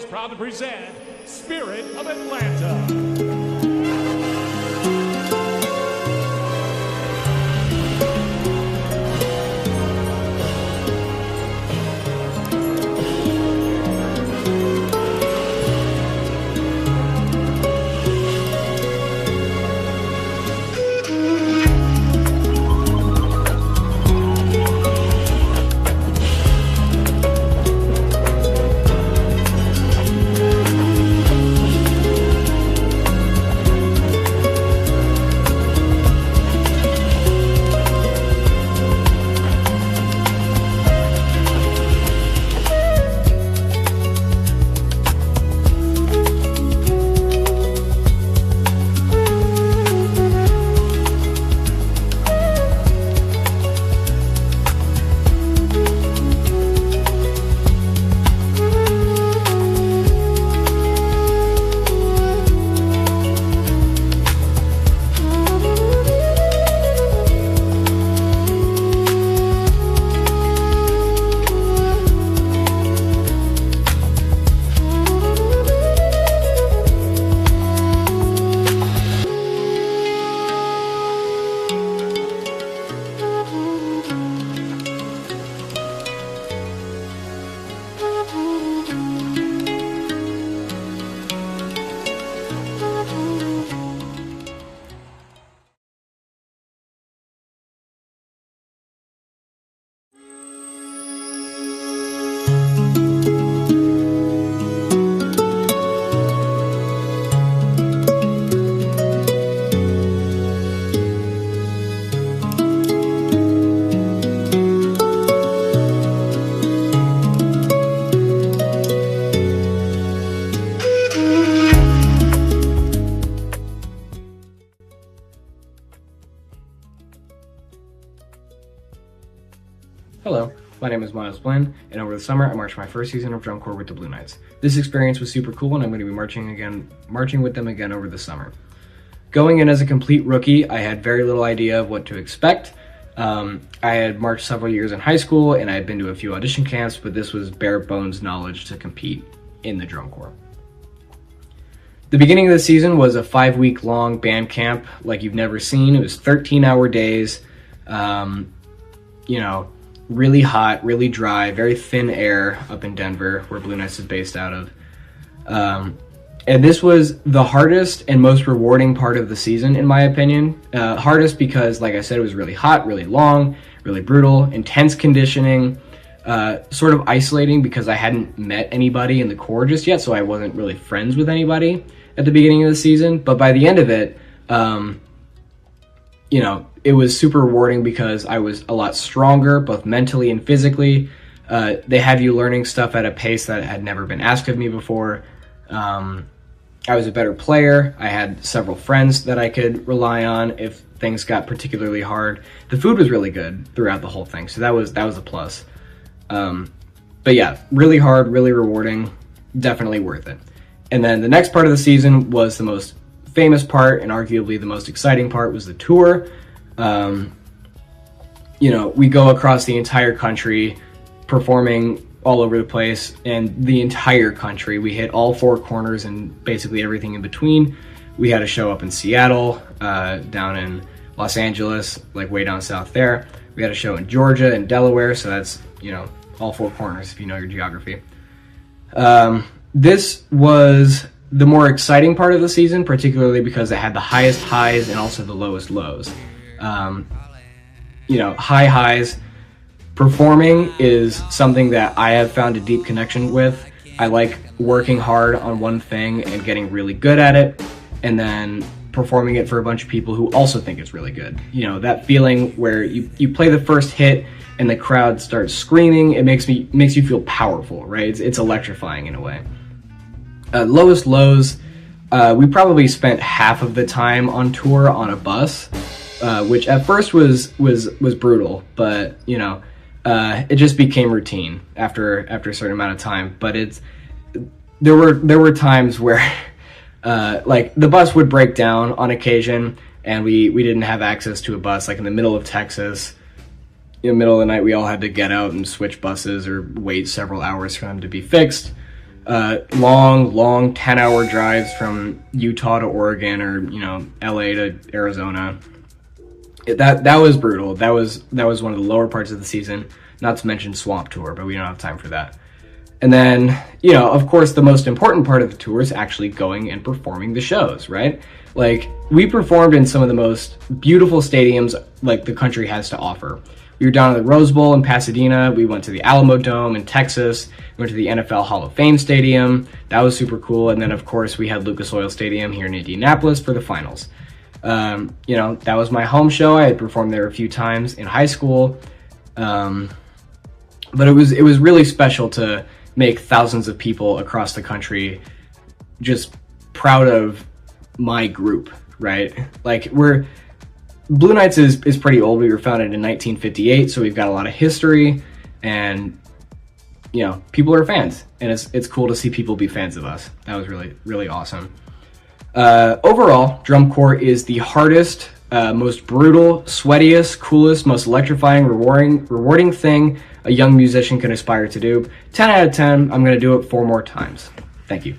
proud to present Spirit of Atlanta. Hello, my name is Miles Blinn, and over the summer I marched my first season of drum corps with the Blue Knights. This experience was super cool, and I'm going to be marching with them again over the summer. Going in as a complete rookie, I had very little idea of what to expect. I had marched several years in high school, and I had been to a few audition camps, but this was bare bones knowledge to compete in the drum corps. The beginning of the season was a 5-week long band camp like you've never seen. It was 13-hour days, really hot, really dry, very thin air up in Denver, where Blue Knights is based out of. And this was the hardest and most rewarding part of the season, in my opinion. Hardest because, like I said, it was really hot, really long, really brutal, intense conditioning, sort of isolating because I hadn't met anybody in the corps just yet, so I wasn't really friends with anybody at the beginning of the season. But by the end of it, it was super rewarding because I was a lot stronger, both mentally and physically. They have you learning stuff at a pace that had never been asked of me before. I was a better player. I had several friends that I could rely on if things got particularly hard. The food was really good throughout the whole thing, so that was a plus. But yeah, really hard, really rewarding, definitely worth it. And then the next part of the season was the most famous part, and arguably the most exciting part was the tour. We go across the entire country, performing all over the place, and the entire country. We hit all 4 corners and basically everything in between. We had a show up in Seattle, down in Los Angeles, like way down south there. We had a show in Georgia and Delaware, so that's, all 4 corners if you know your geography. This was the more exciting part of the season, particularly because it had the highest highs and also the lowest lows. High highs. Performing is something that I have found a deep connection with. I like working hard on one thing and getting really good at it, and then performing it for a bunch of people who also think it's really good. That feeling where you play the first hit and the crowd starts screaming, it makes you feel powerful, right? It's electrifying in a way. Lowest lows, we probably spent half of the time on tour on a bus, which at first was brutal, but it just became routine after a certain amount of time. But there were times where like the bus would break down on occasion, and we didn't have access to a bus. Like in the middle of Texas, in the middle of the night, we all had to get out and switch buses or wait several hours for them to be fixed. long 10-hour drives from Utah to Oregon, or LA to Arizona. That was brutal. That was one of the lower parts of the season, not to mention Swamp Tour, but we don't have time for that. And then, of course, the most important part of the tour is actually going and performing the shows, right? Like, we performed in some of the most beautiful stadiums like the country has to offer. We were down at the Rose Bowl in Pasadena. We went to the Alamo Dome in Texas. We went to the NFL Hall of Fame Stadium. That was super cool. And then, of course, we had Lucas Oil Stadium here in Indianapolis for the finals. That was my home show. I had performed there a few times in high school. But it was really special to make thousands of people across the country just proud of my group, right? Like, Blue Knights is pretty old. We were founded in 1958, so we've got a lot of history, and people are fans, and it's cool to see people be fans of us. That was really, really awesome. Overall, drum corps is the hardest, most brutal, sweatiest, coolest, most electrifying, rewarding thing a young musician can aspire to do. 10 out of 10. I'm going to do it 4 more times. Thank you.